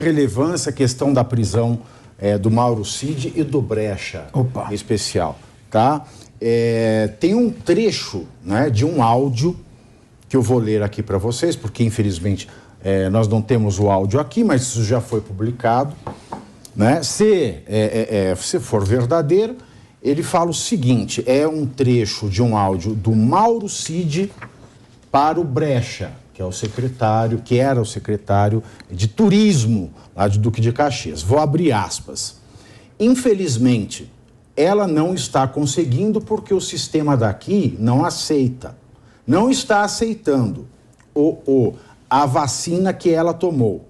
relevância a questão da prisão do Mauro Cid e do Brecha, em especial, tá? Tem um trecho, né, de um áudio que eu vou ler aqui para vocês, porque infelizmente nós não temos o áudio aqui, mas isso já foi publicado, né? Se for verdadeiro, ele fala o seguinte: é um trecho de um áudio do Mauro Cid para o Brecha, que era o secretário de turismo lá de Duque de Caxias. Vou abrir aspas. Infelizmente, ela não está conseguindo porque o sistema daqui não aceita. Não está aceitando a vacina que ela tomou.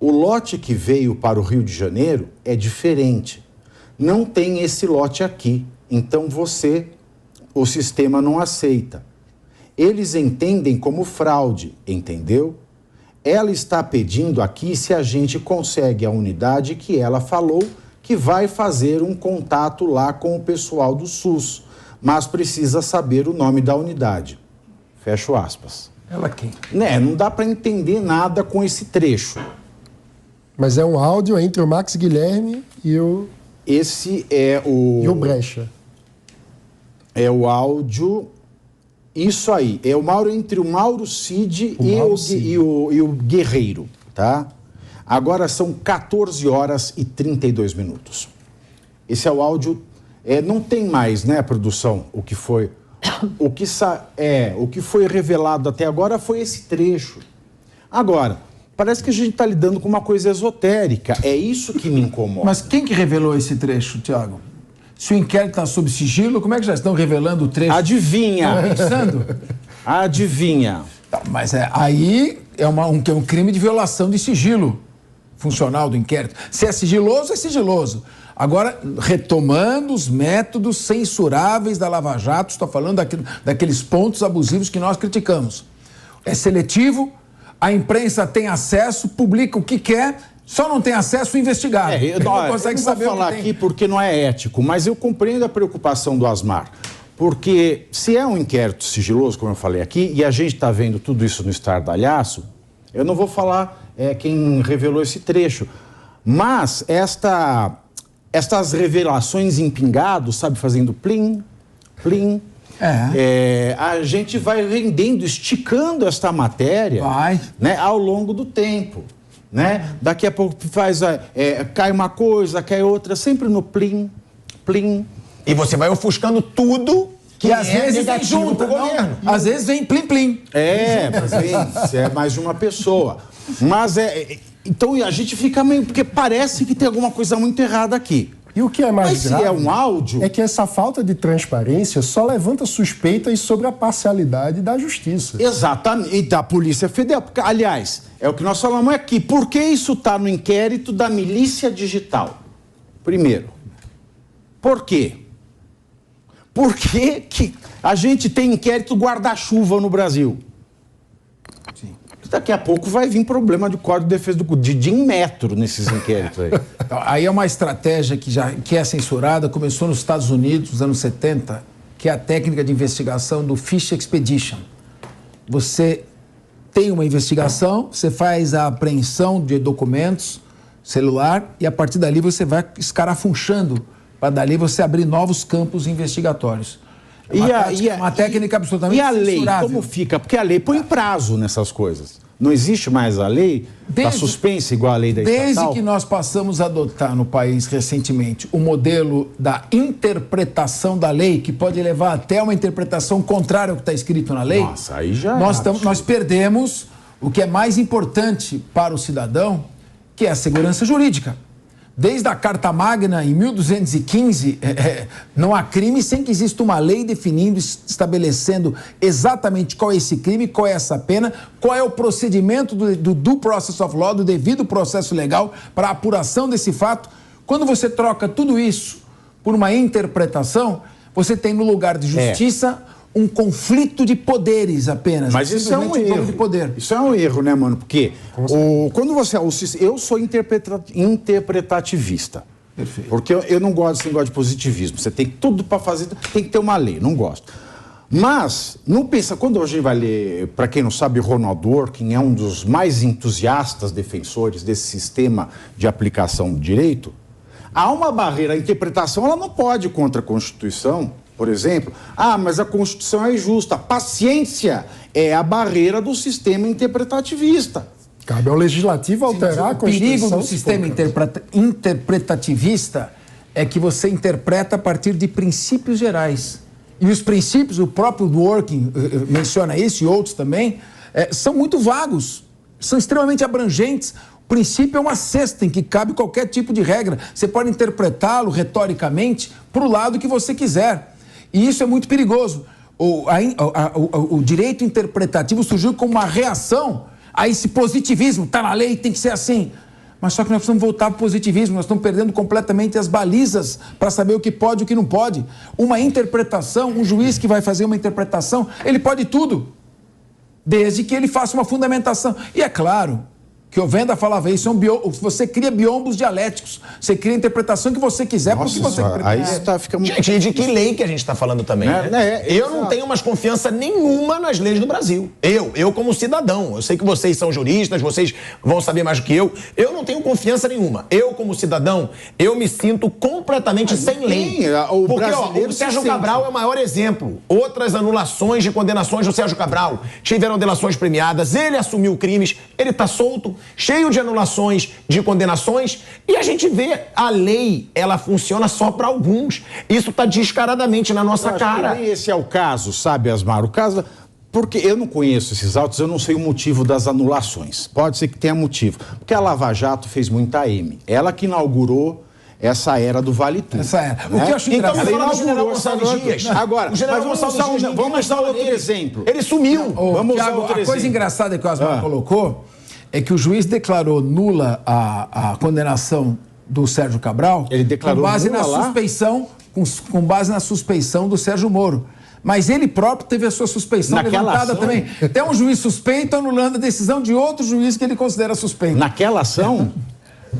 O lote que veio para o Rio de Janeiro é diferente. Não tem esse lote aqui. Então o sistema não aceita. Eles entendem como fraude, entendeu? Ela está pedindo aqui se a gente consegue a unidade que ela falou que vai fazer um contato lá com o pessoal do SUS, mas precisa saber o nome da unidade. Fecho aspas. Ela quem? Não dá para entender nada com esse trecho. Mas é um áudio entre o Max Guilherme e o... Esse é o... E o Brecha. É o áudio... Isso aí, entre o Mauro Cid e o Guerreiro, tá? Agora são 14 horas e 32 minutos. Esse é o áudio, não tem mais, né, produção, o que foi revelado até agora foi esse trecho. Agora, parece que a gente está lidando com uma coisa esotérica, é isso que me incomoda. Mas quem que revelou esse trecho, Tiago? Se o inquérito está sob sigilo, como é que já estão revelando o trecho? Adivinha. Adivinha. Mas aí é um crime de violação de sigilo funcional do inquérito. Se é sigiloso, é sigiloso. Agora, retomando os métodos censuráveis da Lava Jato, estou falando daqueles pontos abusivos que nós criticamos. É seletivo, a imprensa tem acesso, publica o que quer, só não tem acesso o investigado. Não consegue saber. Eu não vou falar aqui porque não é ético, mas eu compreendo a preocupação do Asmar. Porque se é um inquérito sigiloso, como eu falei aqui, e a gente está vendo tudo isso no estardalhaço, eu não vou falar quem revelou esse trecho. Mas estas revelações em pingado, sabe, fazendo plim, plim, a gente vai rendendo, esticando esta matéria, né, ao longo do tempo. Né? Daqui a pouco cai uma coisa, cai outra, sempre no plim, plim. E você vai ofuscando tudo que às vezes vem junto, governo. Às vezes vem plim, plim. Mas é mais de uma pessoa. Mas então a gente fica meio... Porque parece que tem alguma coisa muito errada aqui. E o que é mais grave se é um áudio... é que essa falta de transparência só levanta suspeitas sobre a parcialidade da justiça. Exatamente, e da Polícia Federal. Porque, aliás, é o que nós falamos aqui. Por que isso está no inquérito da milícia digital? Primeiro, por quê? Por que a gente tem inquérito guarda-chuva no Brasil? Sim. Daqui a pouco vai vir problema de Código de Defesa de metro nesses inquéritos aí. Então, aí é uma estratégia que é censurada, começou nos Estados Unidos nos anos 70, que é a técnica de investigação do Fish Expedition. Você tem uma investigação, você faz a apreensão de documentos, celular, e a partir dali você vai escarafunchando, para dali você abrir novos campos investigatórios. Uma técnica absolutamente censurável. E a lei, como fica? Porque a lei põe prazo nessas coisas. Não existe mais a lei da suspensa igual a lei da estatal? Desde que nós passamos a adotar no país recentemente o modelo da interpretação da lei, que pode levar até uma interpretação contrária ao que está escrito na lei. Nossa, aí já nós perdemos o que é mais importante para o cidadão, que é a segurança jurídica. Desde a Carta Magna, em 1215, não há crime sem que exista uma lei definindo, estabelecendo exatamente qual é esse crime, qual é essa pena, qual é o procedimento do due process of law, do devido processo legal para a apuração desse fato. Quando você troca tudo isso por uma interpretação, você tem no lugar de justiça um conflito de poderes apenas. Mas isso é um erro. De poder. Isso é um erro, né, mano? Porque quando você... eu sou interpretativista. Perfeito. Porque eu não gosto desse negócio de positivismo. Você tem tudo para fazer, tem que ter uma lei. Não gosto. Mas, não pensa, quando a gente vai ler, para quem não sabe, Ronald Dworkin é um dos mais entusiastas defensores desse sistema de aplicação do direito, há uma barreira à interpretação, ela não pode ir contra a Constituição, por exemplo. Ah, mas a Constituição é injusta. Paciência é a barreira do sistema interpretativista. Cabe ao legislativo alterar a Constituição. O perigo do sistema interpretativista é que você interpreta a partir de princípios gerais. E os princípios, o próprio Dworkin menciona isso e outros também, são muito vagos, são extremamente abrangentes. O princípio é uma cesta em que cabe qualquer tipo de regra. Você pode interpretá-lo retoricamente para o lado que você quiser. E isso é muito perigoso. O direito interpretativo surgiu como uma reação a esse positivismo. Está na lei, tem que ser assim. Mas só que nós precisamos voltar para o positivismo. Nós estamos perdendo completamente as balizas para saber o que pode e o que não pode. Uma interpretação, um juiz que vai fazer uma interpretação, ele pode tudo, desde que ele faça uma fundamentação. E é claro que o Venda falava isso, você cria biombos dialéticos, você cria a interpretação que você quiser, porque você aí fica muito... Gente, de que lei que a gente está falando também, né? Eu não tenho mais confiança nenhuma nas leis do Brasil. Eu como cidadão, eu sei que vocês são juristas, vocês vão saber mais do que eu não tenho confiança nenhuma. Eu como cidadão, eu me sinto completamente sem lei. Porque o Sérgio Cabral é o maior exemplo. Outras anulações de condenações do Sérgio Cabral tiveram delações premiadas, ele assumiu crimes, ele está solto, cheio de anulações, de condenações, e a gente vê a lei, ela funciona só para alguns. Isso está descaradamente na nossa cara. Esse é o caso, sabe, Asmar? O caso... Porque eu não conheço esses autos, eu não sei o motivo das anulações. Pode ser que tenha motivo. Porque a Lava Jato fez muita M. Ela que inaugurou essa era do Vale Tudo. Essa era. Né? O que eu acho engraçado... Então, falando do General Gonçalves Dias. Agora, o General Gonçalves Dias, vamos usar outro exemplo. Ele sumiu. Vamos usar Thiago, outro a coisa exemplo. engraçada que o Asmar colocou é que o juiz declarou nula a condenação do Sérgio Cabral. Ele declarou com base nula na lá? suspeição, com base na suspeição do Sérgio Moro. Mas ele próprio teve a sua suspeição levantada ação? também. Até um juiz suspeito anulando a decisão de outro juiz que ele considera suspeito. Naquela ação?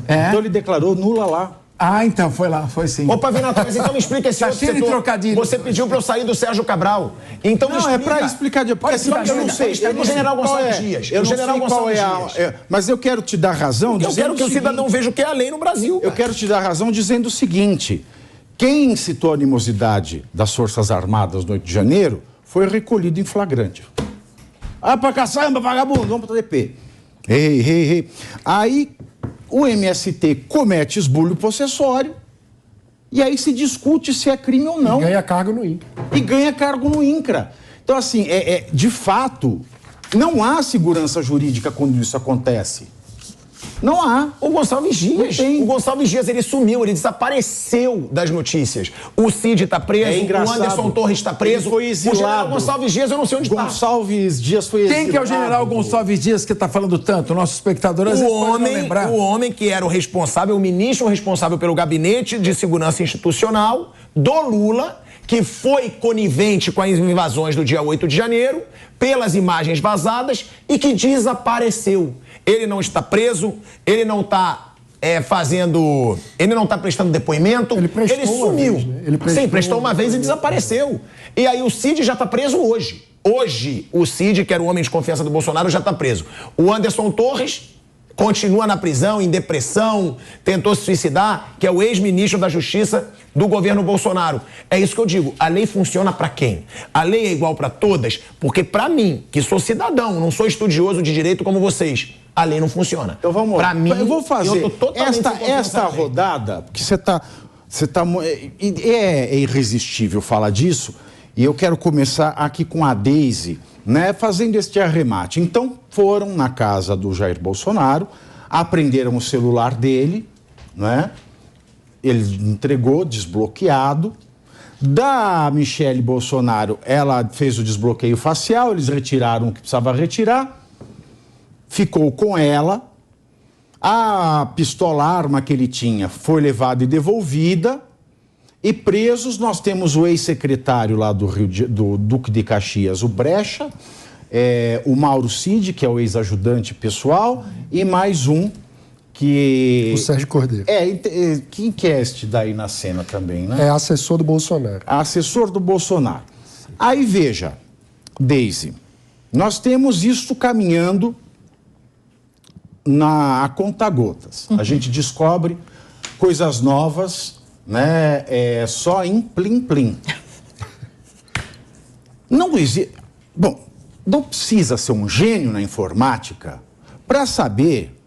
Então ele declarou nula lá. Ah, então, foi lá, foi sim. Ô, Pavinato, mas então me explica esse outro cheio de setor. trocadilho. Você pediu pra eu sair do Sérgio Cabral. Então me Não, explica. é pra explicar. Porque assim, eu não sei. Eu não sei General Gonçalves Dias. Eu não sei General qual é Gonçalves a... Mas eu quero te dar razão Eu quero que o cidadão veja o que é a lei no Brasil. Eu quero te dar razão dizendo o seguinte. Quem incitou a animosidade das Forças Armadas no 8 de janeiro foi recolhido em flagrante. Ah, pra caçamba, vagabundo, vamos pra DP. Ei. Aí o MST comete esbulho possessório e aí se discute se é crime ou não. E ganha cargo no INCRA. E ganha cargo no INCRA. Então, assim, de fato, não há segurança jurídica quando isso acontece. Não há. O Gonçalves Dias. O Gonçalves Dias, ele sumiu, ele desapareceu das notícias. O Cid tá preso, o Anderson Torres tá preso. Ele foi exilado. O General Gonçalves Dias, eu não sei onde tá. Gonçalves Dias foi exilado. Quem que é o General Gonçalves Dias que tá falando tanto? O nosso espectador às vezes pode não lembrar. O homem que era o responsável, o ministro responsável pelo Gabinete de Segurança Institucional do Lula, que foi conivente com as invasões do dia 8 de janeiro, pelas imagens vazadas, e que desapareceu. Ele não está preso, ele não está ele não está prestando depoimento, ele sumiu. Ele prestou uma vez e desapareceu. E aí o Cid já está preso hoje. Hoje, o Cid, que era o homem de confiança do Bolsonaro, já está preso. O Anderson Torres continua na prisão, em depressão, tentou se suicidar, que é o ex-ministro da Justiça do governo Bolsonaro. É isso que eu digo, a lei funciona para quem? A lei é igual para todas? Porque para mim, que sou cidadão, não sou estudioso de direito como vocês, a lei não funciona. Então vamos lá. Pra mim, eu vou fazer esta rodada, rodada, porque é irresistível falar disso, e eu quero começar aqui com a Deise, né, fazendo este arremate. Então, foram na casa do Jair Bolsonaro, apreenderam o celular dele, né? Ele entregou, desbloqueado. Da Michele Bolsonaro, ela fez o desbloqueio facial, eles retiraram o que precisava retirar, ficou com ela. A pistola, arma que ele tinha, foi levada e devolvida. E presos, nós temos o ex-secretário lá do Duque de Caxias, o Brecha, o Mauro Cid, que é o ex-ajudante pessoal, e mais um que... O Sérgio Cordeiro. Quem que é este daí na cena também, né? É assessor do Bolsonaro. Assessor do Bolsonaro. Aí veja, Deise, nós temos isso caminhando a conta-gotas. A gente descobre coisas novas, né, só em plim-plim. Não existe... Bom, não precisa ser um gênio na informática para saber,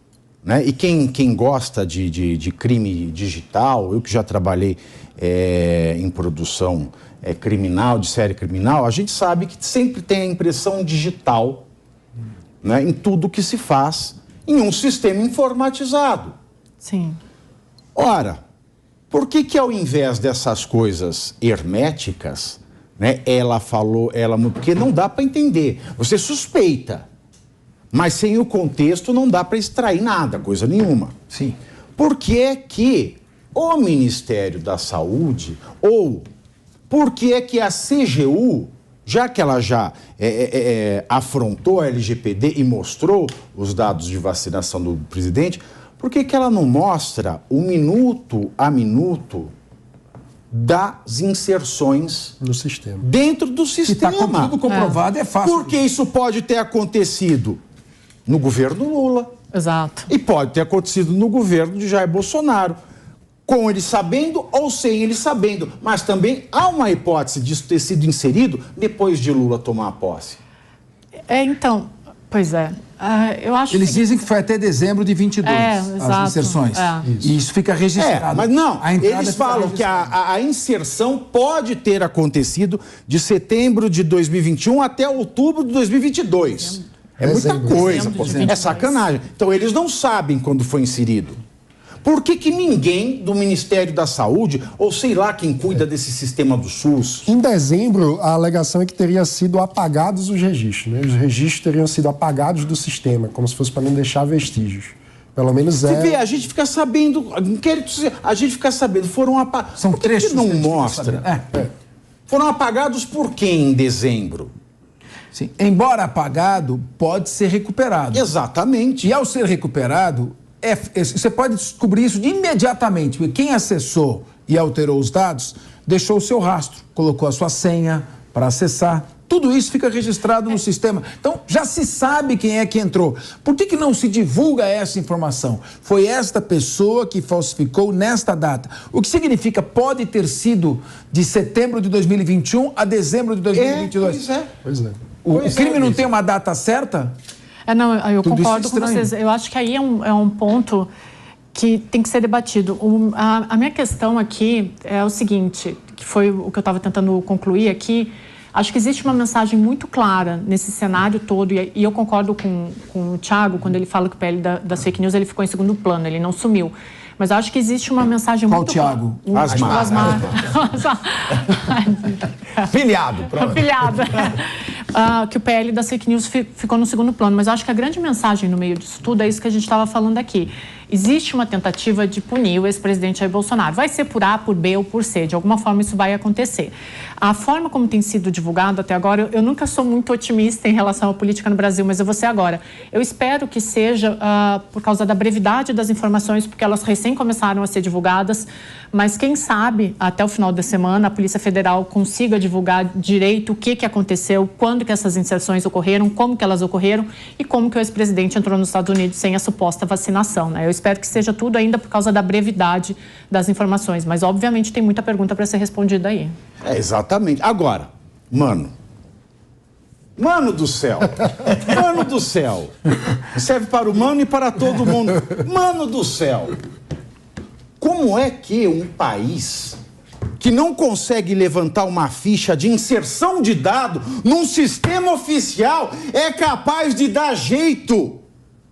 né, e quem gosta de crime digital, eu que já trabalhei em produção criminal, de série criminal, a gente sabe que sempre tem a impressão digital, né, em tudo que se faz em um sistema informatizado. Sim. Ora, por que ao invés dessas coisas herméticas, né, porque não dá para entender. Você suspeita, mas sem o contexto não dá para extrair nada, coisa nenhuma. Sim. Por que é que o Ministério da Saúde, ou por que é que a CGU, já que ela já afrontou a LGPD e mostrou os dados de vacinação do presidente, por que ela não mostra o minuto a minuto das inserções no sistema, dentro do sistema? Se está tudo comprovado, é fácil. Porque isso pode ter acontecido no governo Lula. Exato. E pode ter acontecido no governo de Jair Bolsonaro, com ele sabendo ou sem ele sabendo. Mas também há uma hipótese disso ter sido inserido depois de Lula tomar a posse. Então, pois é. Eu acho Eles dizem que foi até dezembro de 22, as inserções. E isso fica registrado. Mas não, eles falam que a inserção pode ter acontecido de setembro de 2021 até outubro de 2022. É muita coisa, é sacanagem. Então eles não sabem quando foi inserido. Por que ninguém do Ministério da Saúde, ou sei lá quem cuida desse sistema do SUS... Em dezembro, a alegação é que teriam sido apagados os registros, né? Os registros teriam sido apagados do sistema, como se fosse para não deixar vestígios. Pelo menos Você vê, a gente fica sabendo, a gente fica sabendo, foram apagados... São trechos que não mostra? Foram apagados por quem em dezembro? Sim. Embora apagado, pode ser recuperado. Exatamente. E ao ser recuperado... você pode descobrir isso imediatamente, porque quem acessou e alterou os dados, deixou o seu rastro, colocou a sua senha para acessar. Tudo isso fica registrado no sistema. Então, já se sabe quem é que entrou. Por que não se divulga essa informação? Foi esta pessoa que falsificou nesta data. O que significa pode ter sido de setembro de 2021 a dezembro de 2022. Pois é. O crime não tem uma data certa? Não, eu concordo com vocês. Eu acho que aí é um ponto que tem que ser debatido. A minha questão aqui é o seguinte, que foi o que eu estava tentando concluir aqui. Acho que existe uma mensagem muito clara nesse cenário todo, e eu concordo com o Thiago, quando ele fala que o PL das fake news ele ficou em segundo plano, ele não sumiu. Mas acho que existe uma mensagem muito clara. Qual, Thiago? Asmar. Filiado, pronto. Filiado. Que o PL das fake news ficou no segundo plano. Mas eu acho que a grande mensagem no meio disso tudo é isso que a gente estava falando aqui. Existe uma tentativa de punir o ex-presidente Jair Bolsonaro. Vai ser por A, por B ou por C. De alguma forma isso vai acontecer. A forma como tem sido divulgado até agora, eu nunca sou muito otimista em relação à política no Brasil, mas eu vou ser agora. Eu espero que seja por causa da brevidade das informações, porque elas recém começaram a ser divulgadas, mas quem sabe, até o final da semana, a Polícia Federal consiga divulgar direito o que aconteceu, quando que essas inserções ocorreram, como que elas ocorreram e como que o ex-presidente entrou nos Estados Unidos sem a suposta vacinação, né? Eu espero que seja tudo ainda por causa da brevidade das informações, mas obviamente tem muita pergunta para ser respondida aí. Exatamente. Agora, mano do céu, serve para o mano e para todo mundo. Mano do céu, como é que um país que não consegue levantar uma ficha de inserção de dado num sistema oficial é capaz de dar jeito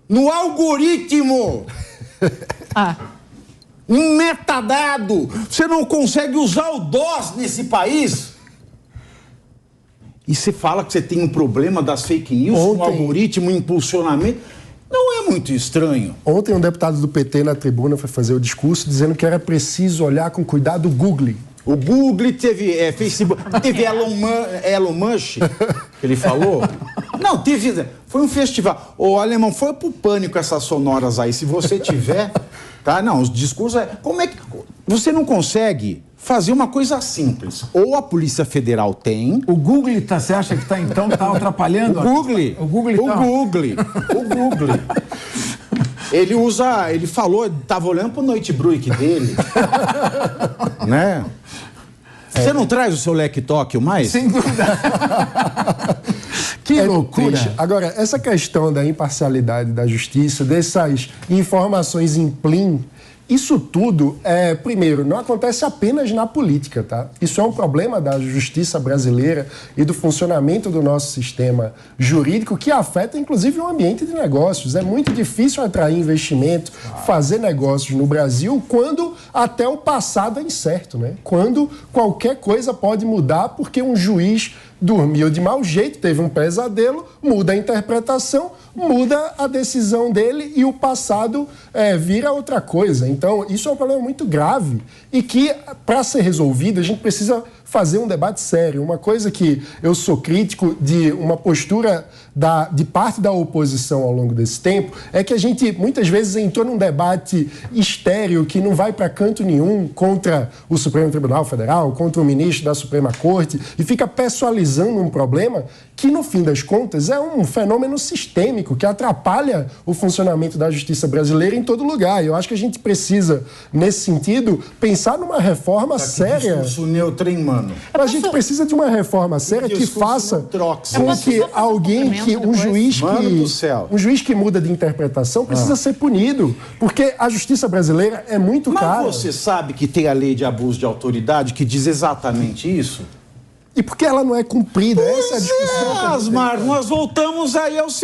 no algoritmo? Em metadado, você não consegue usar o DOS nesse país? E você fala que você tem um problema das fake news, com algoritmo, impulsionamento. Não é muito estranho? Ontem um deputado do PT na tribuna foi fazer o discurso dizendo que era preciso olhar com cuidado o Google. O Google teve Facebook, teve Elon Musk, que ele falou. Não, foi um festival. Ô, Alemão, foi pro Pânico essas sonoras aí. Se você tiver, Tá? Não, os discursos como é que... Você não consegue fazer uma coisa simples. Ou a Polícia Federal tem... O Google, você acha que está atrapalhando? O Google. Ele falou, estava olhando pro Noitebruik dele. Né? Você não traz o seu leque-toque mais? Sem dúvida. Que loucura. Triste. Agora, essa questão da imparcialidade da justiça, dessas informações em plim, isso tudo, primeiro, não acontece apenas na política, tá? Isso é um problema da justiça brasileira e do funcionamento do nosso sistema jurídico que afeta, inclusive, o ambiente de negócios. É muito difícil atrair investimento, fazer negócios no Brasil quando até o passado é incerto, né? Quando qualquer coisa pode mudar porque um juiz dormiu de mau jeito, teve um pesadelo, muda a interpretação, muda a decisão dele e o passado vira outra coisa. Então, isso é um problema muito grave e que, para ser resolvido, a gente precisa fazer um debate sério. Uma coisa que eu sou crítico de uma postura de parte da oposição ao longo desse tempo é que a gente, muitas vezes, entrou num debate estéril que não vai para canto nenhum contra o Supremo Tribunal Federal, contra o ministro da Suprema Corte e fica pessoalizando um problema que, no fim das contas, é um fenômeno sistêmico que atrapalha o funcionamento da justiça brasileira em todo lugar. Eu acho que a gente precisa, nesse sentido, pensar numa reforma séria. Discurso neutro, hein, mano? A gente precisa de uma reforma séria que faça com que alguém, um juiz que muda de interpretação precisa ser punido, porque a justiça brasileira é muito cara. Mas você sabe que tem a lei de abuso de autoridade que diz exatamente isso? E por que ela não é cumprida? Essa é a discussão. Asmar, nós voltamos aí ao